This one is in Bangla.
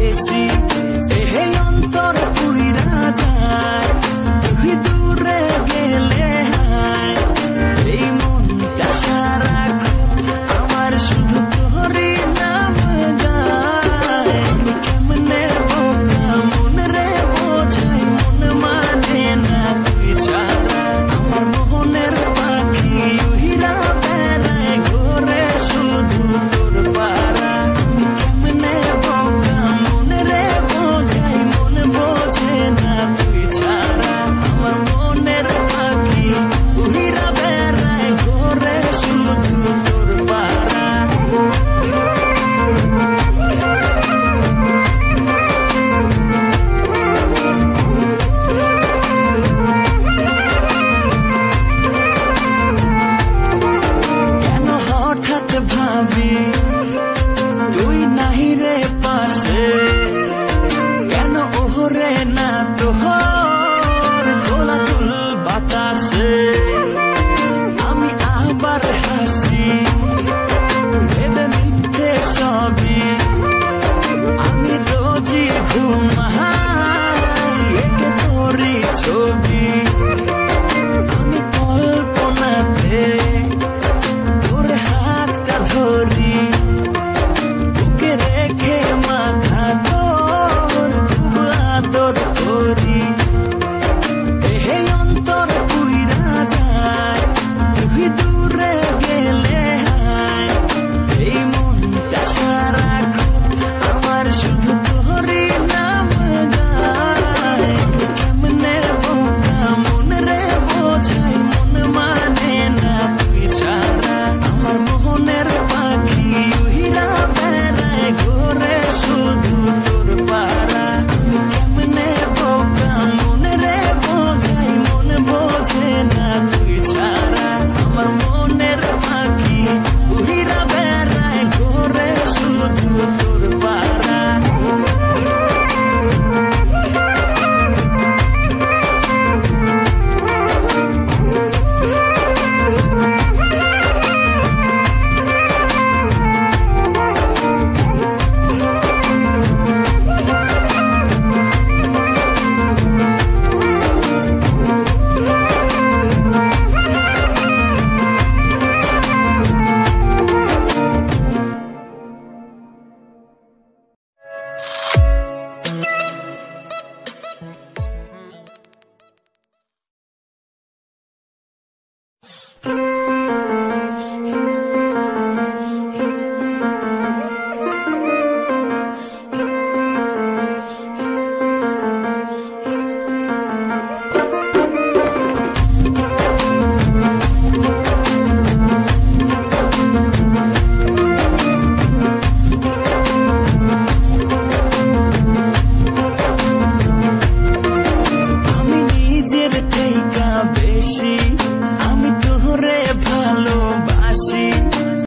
বেশি এহে অন্তর পুইরা যায় তুই দূরে গেলে হায় এই মনটা সারাক্ষণ আমার শুধু তোরই নাম গায় আমি কেমনে বোকা মন রে বোঝাই মন মানে না তুই ছাড়া আমার মোহনের পাখি উহিরা বেড়ায় ঘোরে শুধু তোর পাড়া আমি কেমনে বোকা মন রে বোঝাই মন বোঝে না তুই ছাড়া আমার মনের পাখি উহিরা বেড়ায় ঘোরে শুধু তোর পাড়া কেন হঠাৎ ভাবি তুই নাই রে পাশে কেন ওহরে না তোহর গোলাতুল বাতাসে আমি আবার হাসি ভেবে মিথ্যে সবই আমি রোজই ঘুমাই একে তোরই ছবি আমি কল্পনাতে তোর হাতটা ধরি বুকে রেখে মাথা তোর খুব আদর করি এহে অন্তর পুইরা যায় তুই দূরে গেলে হায় এই মনটা সারাক্ষণ আমার শুধু তোরই নাম গায় আমি কেমনে বোকা মন রে বোঝাই মন মানে না তুই ছাড়া আমার মোহনের পাখি উহিরা বেড়ায় ঘোরে শুধু তোর পাড়া আমি কেমনে বোকা মন রে বোঝাই মন বোঝে না তুই ছাড়া আমার মনের পাখি উহিরা বেড়ায় ঘোরে শুধু তোর পাড়া আমি নিজের থেইকা বেশি